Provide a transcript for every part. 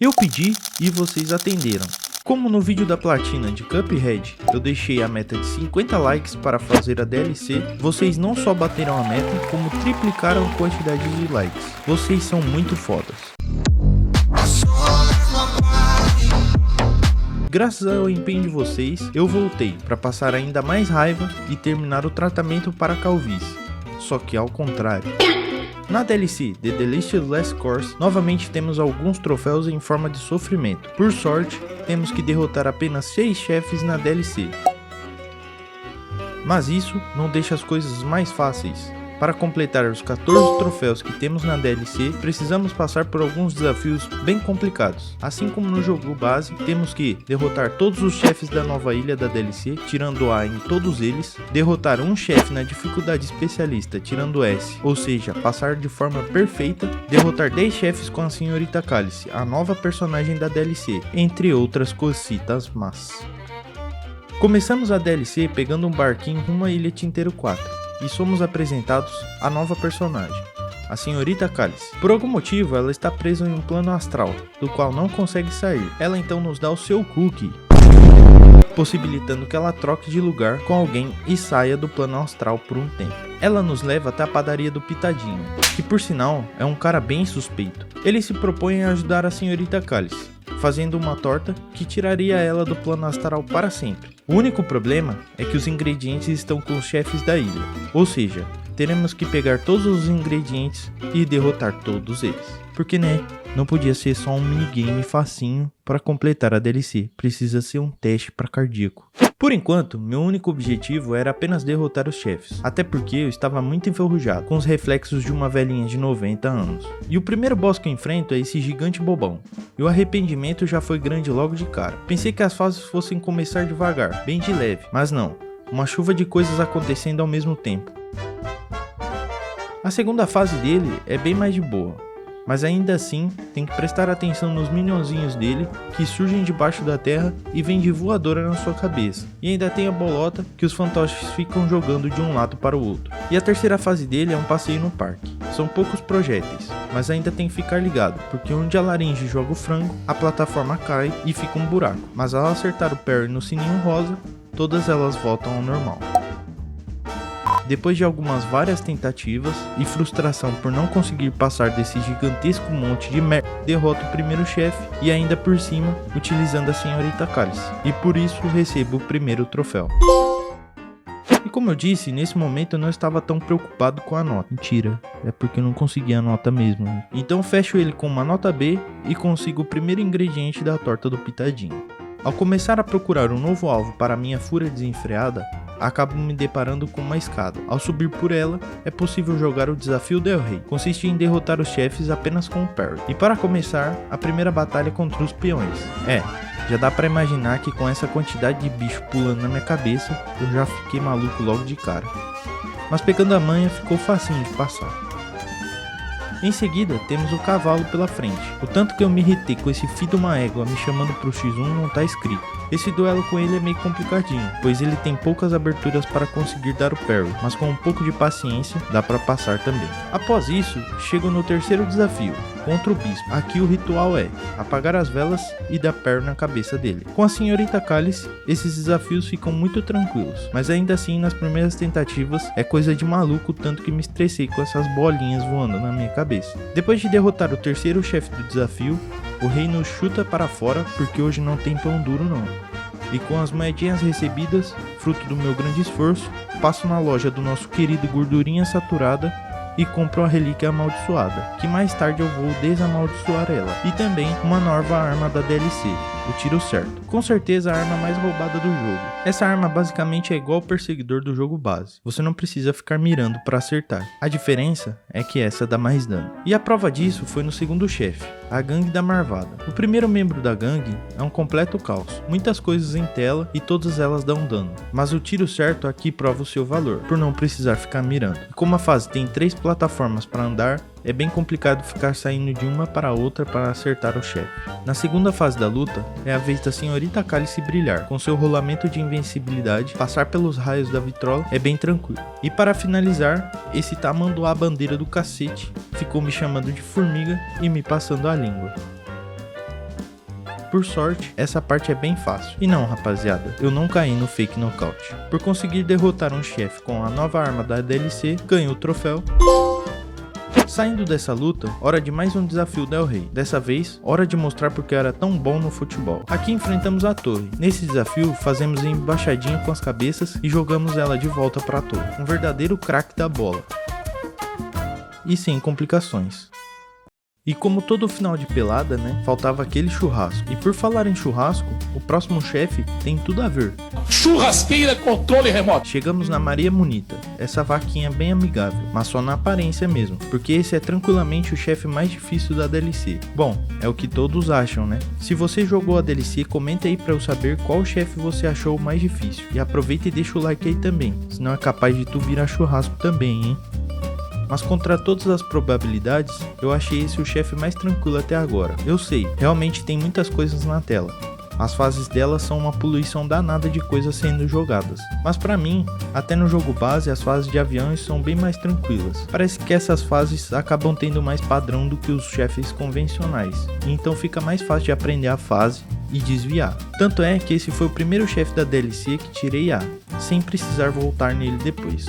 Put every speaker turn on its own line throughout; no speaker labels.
Eu pedi e vocês atenderam. Como no vídeo da platina de Cuphead, eu deixei a meta de 50 likes para fazer a DLC, vocês não só bateram a meta, como triplicaram a quantidade de likes. Vocês são muito fodas. Graças ao empenho de vocês, eu voltei para passar ainda mais raiva e terminar o tratamento para a calvície. Só que ao contrário. Na DLC The Delicious Last Course, novamente temos alguns troféus em forma de sofrimento. Por sorte, temos que derrotar apenas 6 chefes na DLC. Mas isso não deixa as coisas mais fáceis. Para completar os 14 troféus que temos na DLC, precisamos passar por alguns desafios bem complicados. Assim como no jogo base, temos que derrotar todos os chefes da nova ilha da DLC, tirando A em todos eles, derrotar um chefe na dificuldade especialista, tirando S, ou seja, passar de forma perfeita, derrotar 10 chefes com a Senhorita Cálice, a nova personagem da DLC, entre outras cositas más. Começamos a DLC pegando um barquinho rumo à Ilha Tinteiro 4. E somos apresentados a nova personagem, a Senhorita Cálice. Por algum motivo, ela está presa em um plano astral, do qual não consegue sair. Ela então nos dá o seu cookie, possibilitando que ela troque de lugar com alguém e saia do plano astral por um tempo. Ela nos leva até a padaria do Pitadinho, que por sinal é um cara bem suspeito. Ele se propõe a ajudar a Senhorita Cálice, fazendo uma torta que tiraria ela do plano astral para sempre. O único problema é que os ingredientes estão com os chefes da ilha, ou seja, teremos que pegar todos os ingredientes e derrotar todos eles. Porque né, não podia ser só um minigame facinho para completar a DLC, precisa ser um teste para cardíaco. Por enquanto, meu único objetivo era apenas derrotar os chefes, até porque eu estava muito enferrujado, com os reflexos de uma velhinha de 90 anos. E o primeiro boss que eu enfrento é esse gigante bobão, e o arrependimento já foi grande logo de cara. Pensei que as fases fossem começar devagar, bem de leve, mas não, uma chuva de coisas acontecendo ao mesmo tempo. A segunda fase dele é bem mais de boa, mas ainda assim tem que prestar atenção nos minionzinhos dele que surgem debaixo da terra e vêm de voadora na sua cabeça. E ainda tem a bolota que os fantoches ficam jogando de um lado para o outro. E a terceira fase dele é um passeio no parque. São poucos projéteis, mas ainda tem que ficar ligado, porque onde a laringe joga o frango, a plataforma cai e fica um buraco. Mas ao acertar o parry no sininho rosa, todas elas voltam ao normal. Depois de várias tentativas e frustração por não conseguir passar desse gigantesco monte de merda, derroto o primeiro chefe e ainda por cima utilizando a Senhorita Cálice, e por isso recebo o primeiro troféu. E como eu disse, nesse momento eu não estava tão preocupado com a nota. Mentira, é porque eu não consegui a nota mesmo. Então fecho ele com uma nota B e consigo o primeiro ingrediente da torta do Pitadinho. Ao começar a procurar um novo alvo para minha fúria desenfreada, acabo me deparando com uma escada. Ao subir por ela, é possível jogar o desafio Del Rey. Consiste em derrotar os chefes apenas com o parry. E para começar, a primeira batalha contra os peões. Já dá pra imaginar que com essa quantidade de bicho pulando na minha cabeça, eu já fiquei maluco logo de cara. Mas pegando a manha, ficou facinho de passar. Em seguida, temos o cavalo pela frente. O tanto que eu me irritei com esse filho de uma égua me chamando pro X1 não tá escrito. Esse duelo com ele é meio complicadinho, pois ele tem poucas aberturas para conseguir dar o parry, mas com um pouco de paciência dá para passar também. Após isso, chego no terceiro desafio, contra o bispo. Aqui o ritual é apagar as velas e dar parry na cabeça dele. Com a Senhorita Cálice, esses desafios ficam muito tranquilos, mas ainda assim nas primeiras tentativas é coisa de maluco, tanto que me estressei com essas bolinhas voando na minha cabeça. Depois de derrotar o terceiro chefe do desafio, o rei nos chuta para fora porque hoje não tem pão duro não. E com as moedinhas recebidas, fruto do meu grande esforço, passo na loja do nosso querido Gordurinha Saturada e compro a relíquia amaldiçoada, que mais tarde eu vou desamaldiçoar ela. E também uma nova arma da DLC, o tiro certo. Com certeza a arma mais roubada do jogo. Essa arma basicamente é igual ao perseguidor do jogo base. Você não precisa ficar mirando para acertar. A diferença é que essa dá mais dano. E a prova disso foi no segundo chefe, a gangue da Marvada. O primeiro membro da gangue é um completo caos. Muitas coisas em tela e todas elas dão dano. Mas o tiro certo aqui prova o seu valor, por não precisar ficar mirando. E como a fase tem 3 plataformas para andar, é bem complicado ficar saindo de uma para outra para acertar o chefe. Na segunda fase da luta, é a vez da Senhorita Cálice brilhar. Com seu rolamento de invencibilidade, passar pelos raios da vitrola é bem tranquilo. E para finalizar, esse tamanduá bandeira do cacete ficou me chamando de formiga e me passando a língua. Por sorte, essa parte é bem fácil. E não, rapaziada, eu não caí no fake nocaute. Por conseguir derrotar um chefe com a nova arma da DLC, ganho o troféu. Saindo dessa luta, hora de mais um desafio Del Rey. Dessa vez, hora de mostrar porque eu era tão bom no futebol. Aqui enfrentamos a torre. Nesse desafio, fazemos embaixadinha com as cabeças e jogamos ela de volta para a torre. Um verdadeiro craque da bola. E sem complicações. E como todo final de pelada, né, faltava aquele churrasco. E por falar em churrasco, o próximo chefe tem tudo a ver.
Churrasqueira, controle remoto.
Chegamos na Maria Bonita, essa vaquinha bem amigável, mas só na aparência mesmo, porque esse é tranquilamente o chefe mais difícil da DLC. Bom, é o que todos acham, né? Se você jogou a DLC, comenta aí pra eu saber qual chefe você achou mais difícil. E aproveita e deixa o like aí também, senão é capaz de tu virar churrasco também, hein? Mas contra todas as probabilidades, eu achei esse o chefe mais tranquilo até agora. Eu sei, realmente tem muitas coisas na tela. As fases dela são uma poluição danada de coisas sendo jogadas. Mas pra mim, até no jogo base, as fases de aviões são bem mais tranquilas. Parece que essas fases acabam tendo mais padrão do que os chefes convencionais. E então fica mais fácil de aprender a fase e desviar. Tanto é que esse foi o primeiro chefe da DLC que tirei A, sem precisar voltar nele depois.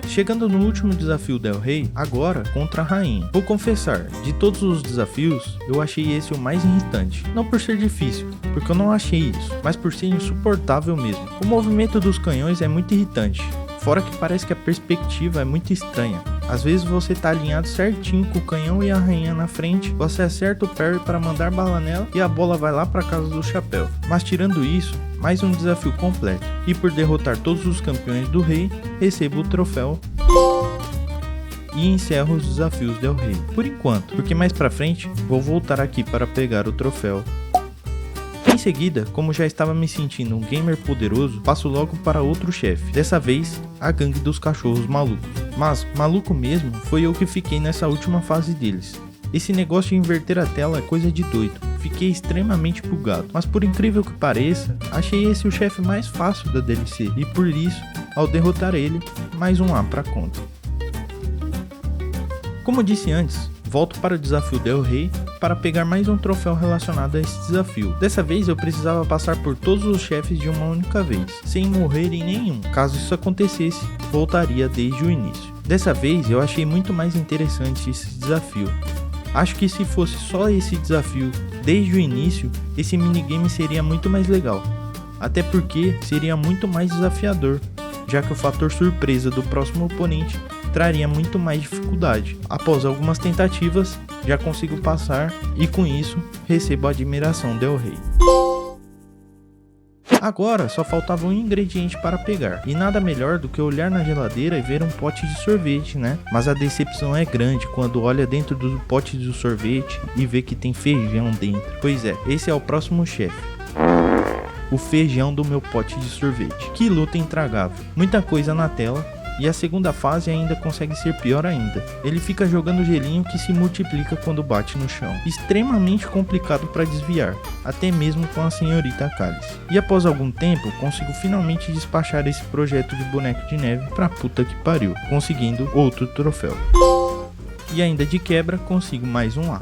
Chegando no último desafio Del Rey, agora contra a rainha. Vou confessar, de todos os desafios, eu achei esse o mais irritante. Não por ser difícil, porque eu não achei isso, mas por ser insuportável mesmo. O movimento dos canhões é muito irritante, fora que parece que a perspectiva é muito estranha. Às vezes você tá alinhado certinho com o canhão e a rainha na frente, você acerta o parry para mandar bala nela e a bola vai lá para casa do chapéu. Mas tirando isso, mais um desafio completo. E por derrotar todos os campeões do rei, recebo o troféu e encerro os desafios Del Rey. Por enquanto, porque mais pra frente vou voltar aqui para pegar o troféu. Em seguida, como já estava me sentindo um gamer poderoso, passo logo para outro chefe. Dessa vez, a gangue dos cachorros malucos. Mas, maluco mesmo, foi eu que fiquei nessa última fase deles. Esse negócio de inverter a tela é coisa de doido. Fiquei extremamente bugado. Mas por incrível que pareça, achei esse o chefe mais fácil da DLC. E por isso, ao derrotar ele, mais um A pra conta. Como disse antes, volto para o desafio Del Rey para pegar mais um troféu relacionado a esse desafio. Dessa vez eu precisava passar por todos os chefes de uma única vez, sem morrer em nenhum. Caso isso acontecesse, voltaria desde o início. Dessa vez eu achei muito mais interessante esse desafio. Acho que se fosse só esse desafio desde o início, esse minigame seria muito mais legal. Até porque seria muito mais desafiador, já que o fator surpresa do próximo oponente traria muito mais dificuldade. Após algumas tentativas, já consigo passar e com isso recebo a admiração Del Rey. Agora só faltava um ingrediente para pegar, e nada melhor do que olhar na geladeira e ver um pote de sorvete, né? Mas a decepção é grande quando olha dentro do pote do sorvete e vê que tem feijão dentro. Pois é, esse é o próximo chefe. O feijão do meu pote de sorvete. Que luta intragável. Muita coisa na tela. E a segunda fase ainda consegue ser pior ainda. Ele fica jogando gelinho que se multiplica quando bate no chão. Extremamente complicado para desviar, até mesmo com a senhorita Cálice. E após algum tempo, consigo finalmente despachar esse projeto de boneco de neve pra puta que pariu, conseguindo outro troféu. E ainda de quebra, consigo mais um A.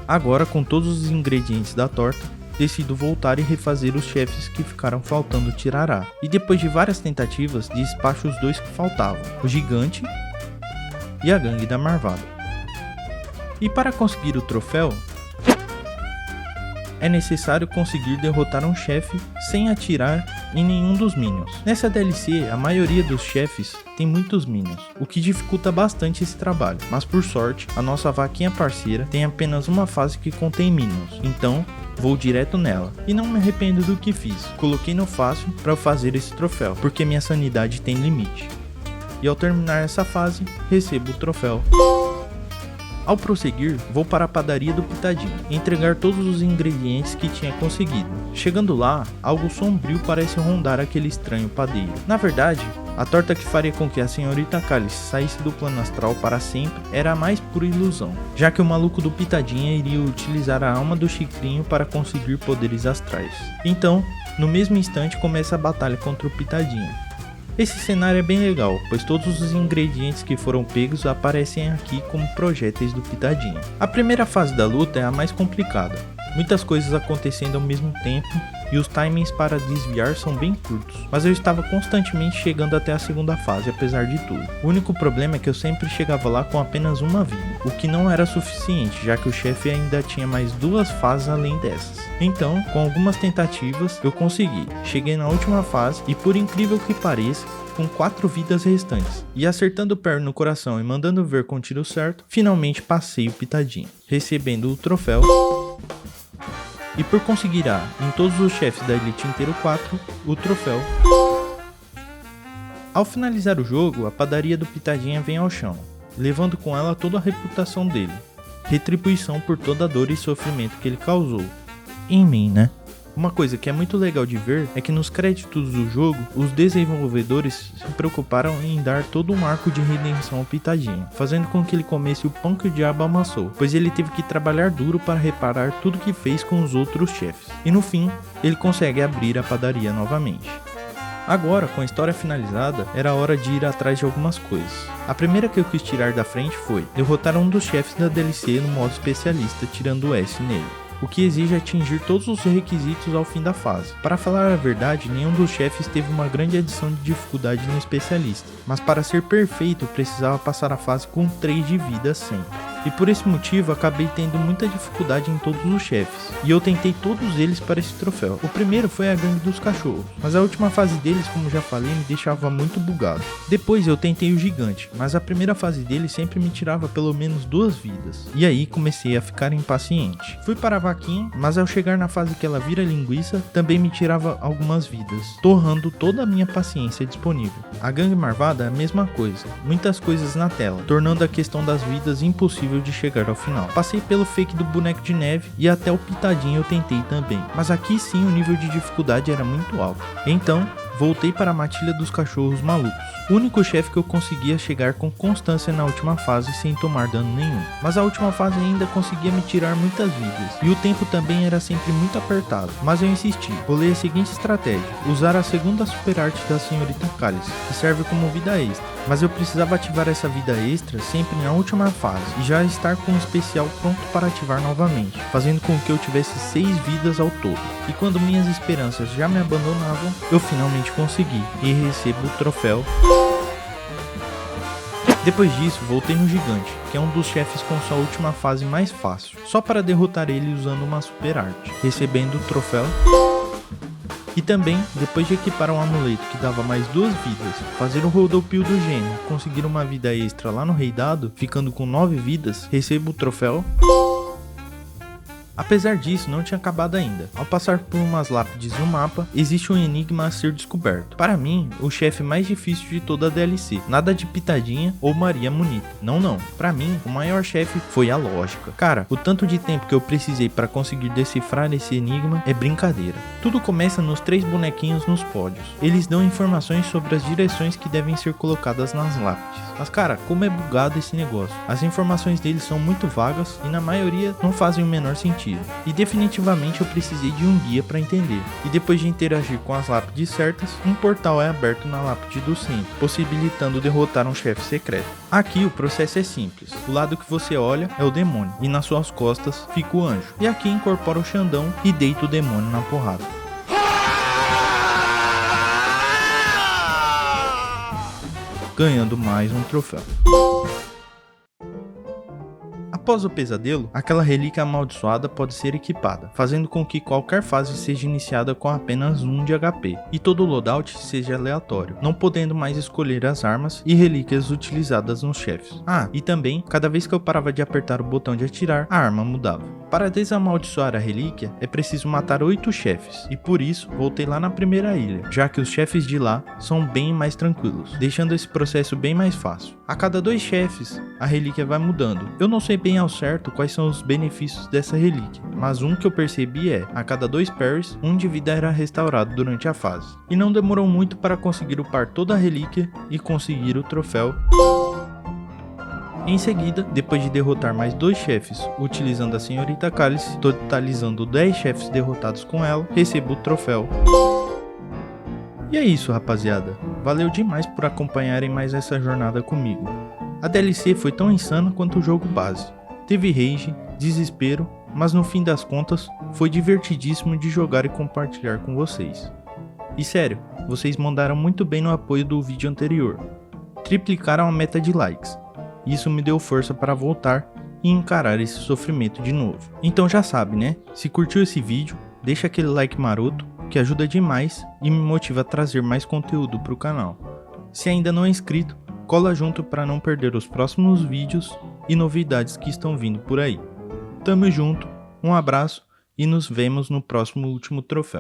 Agora, com todos os ingredientes da torta, decido voltar e refazer os chefes que ficaram faltando tirar A. E depois de várias tentativas, despacho os dois que faltavam, o gigante e a gangue da Marvada. E para conseguir o troféu, é necessário conseguir derrotar um chefe sem atirar em nenhum dos minions. Nessa DLC, a maioria dos chefes tem muitos minions, o que dificulta bastante esse trabalho, mas por sorte, a nossa vaquinha parceira tem apenas uma fase que contém minions, então vou direto nela. E não me arrependo do que fiz, coloquei no fácil para eu fazer esse troféu, porque minha sanidade tem limite. E ao terminar essa fase, recebo o troféu. Ao prosseguir, vou para a padaria do Pitadinho e entregar todos os ingredientes que tinha conseguido. Chegando lá, algo sombrio parece rondar aquele estranho padeiro. Na verdade, a torta que faria com que a senhorita Cálice saísse do plano astral para sempre era a mais pura ilusão, já que o maluco do Pitadinha iria utilizar a alma do Chicrinho para conseguir poderes astrais. Então, no mesmo instante começa a batalha contra o Pitadinha. Esse cenário é bem legal, pois todos os ingredientes que foram pegos aparecem aqui como projéteis do Pitadinha. A primeira fase da luta é a mais complicada, muitas coisas acontecendo ao mesmo tempo e os timings para desviar são bem curtos, mas eu estava constantemente chegando até a segunda fase apesar de tudo. O único problema é que eu sempre chegava lá com apenas uma vida, o que não era suficiente, já que o chefe ainda tinha mais 2 fases além dessas. Então, com algumas tentativas, eu consegui. Cheguei na última fase e, por incrível que pareça, com 4 vidas restantes, e acertando o Perry no coração e mandando ver com o tiro certo, finalmente passei o Pitadinha, recebendo o troféu. E por conseguir em todos os chefes da Elite inteiro 4, o troféu. Ao finalizar o jogo, a padaria do Pitadinha vem ao chão, levando com ela toda a reputação dele, retribuição por toda a dor e sofrimento que ele causou. Em mim, né? Uma coisa que é muito legal de ver é que nos créditos do jogo, os desenvolvedores se preocuparam em dar todo um arco de redenção ao Pitadinha, fazendo com que ele comesse o pão que o diabo amassou, pois ele teve que trabalhar duro para reparar tudo que fez com os outros chefes. E no fim, ele consegue abrir a padaria novamente. Agora, com a história finalizada, era hora de ir atrás de algumas coisas. A primeira que eu quis tirar da frente foi derrotar um dos chefes da DLC no modo especialista, tirando o S nele, o que exige atingir todos os requisitos ao fim da fase. Para falar a verdade, nenhum dos chefes teve uma grande adição de dificuldade no especialista, mas para ser perfeito eu precisava passar a fase com 3 de vida sempre. E por esse motivo acabei tendo muita dificuldade em todos os chefes, e eu tentei todos eles para esse troféu. O primeiro foi a gangue dos cachorros, mas a última fase deles, como já falei, me deixava muito bugado. Depois eu tentei o gigante, mas a primeira fase dele sempre me tirava pelo menos 2 vidas, e aí comecei a ficar impaciente. Fui para a vaquinha, mas ao chegar na fase que ela vira linguiça, também me tirava algumas vidas, torrando toda a minha paciência disponível. A gangue marvada é a mesma coisa, muitas coisas na tela, tornando a questão das vidas impossível de chegar ao final. Passei pelo fake do boneco de neve e até o Pitadinho eu tentei também, mas aqui sim o nível de dificuldade era muito alto. Então, voltei para a matilha dos cachorros malucos, o único chefe que eu conseguia chegar com constância na última fase sem tomar dano nenhum. Mas a última fase ainda conseguia me tirar muitas vidas, e o tempo também era sempre muito apertado, mas eu insisti. Bolei a seguinte estratégia: usar a segunda super arte da Senhorita Cálice, que serve como vida extra, mas eu precisava ativar essa vida extra sempre na última fase, e já estar com o especial pronto para ativar novamente, fazendo com que eu tivesse 6 vidas ao todo. E quando minhas esperanças já me abandonavam, eu finalmente consegui, e recebo o troféu. Depois disso, voltei no gigante, que é um dos chefes com sua última fase mais fácil, só para derrotar ele usando uma super arte, recebendo o troféu. E também, depois de equipar um amuleto que dava mais 2 vidas, fazer o rodopio do gênio, conseguir uma vida extra lá no Rei Dado, ficando com 9 vidas, recebo o troféu. Apesar disso, não tinha acabado ainda. Ao passar por umas lápides no mapa, existe um enigma a ser descoberto. Para mim, o chefe mais difícil de toda a DLC. Nada de Pitadinha ou Maria Munita. Não. Para mim, o maior chefe foi a lógica. Cara, o tanto de tempo que eu precisei para conseguir decifrar esse enigma é brincadeira. Tudo começa nos 3 bonequinhos nos pódios. Eles dão informações sobre as direções que devem ser colocadas nas lápides. Mas cara, como é bugado esse negócio. As informações deles são muito vagas e na maioria não fazem o menor sentido. E definitivamente eu precisei de um guia para entender. E depois de interagir com as lápides certas, um portal é aberto na lápide do centro, possibilitando derrotar um chefe secreto. Aqui o processo é simples. O lado que você olha é o demônio e nas suas costas fica o anjo. E aqui incorpora o Xandão e deita o demônio na porrada, ganhando mais um troféu. Após o pesadelo, aquela relíquia amaldiçoada pode ser equipada, fazendo com que qualquer fase seja iniciada com apenas 1 de HP, e todo o loadout seja aleatório, não podendo mais escolher as armas e relíquias utilizadas nos chefes. E também, cada vez que eu parava de apertar o botão de atirar, a arma mudava. Para desamaldiçoar a relíquia, é preciso matar 8 chefes, e por isso voltei lá na primeira ilha, já que os chefes de lá são bem mais tranquilos, deixando esse processo bem mais fácil. A cada 2 chefes, a relíquia vai mudando. Eu não sei bem ao certo quais são os benefícios dessa relíquia, mas um que eu percebi é, a cada 2 parries, 1 de vida era restaurado durante a fase. E não demorou muito para conseguir upar toda a relíquia e conseguir o troféu. Em seguida, depois de derrotar mais 2 chefes utilizando a Senhorita Cálice, totalizando 10 chefes derrotados com ela, recebo o troféu. E é isso, rapaziada. Valeu demais por acompanharem mais essa jornada comigo. A DLC foi tão insana quanto o jogo base. Teve rage, desespero mas no fim das contas foi divertidíssimo de jogar e compartilhar com vocês. E sério, vocês mandaram muito bem no apoio do vídeo anterior, triplicaram a meta de likes, isso me deu força para voltar e encarar esse sofrimento de novo. Então já sabe, né? Se curtiu esse vídeo, deixa aquele like maroto que ajuda demais e me motiva a trazer mais conteúdo para o canal. Se ainda não é inscrito, cola junto para não perder os próximos vídeos e novidades que estão vindo por aí. Tamo junto, um abraço e nos vemos no próximo último troféu.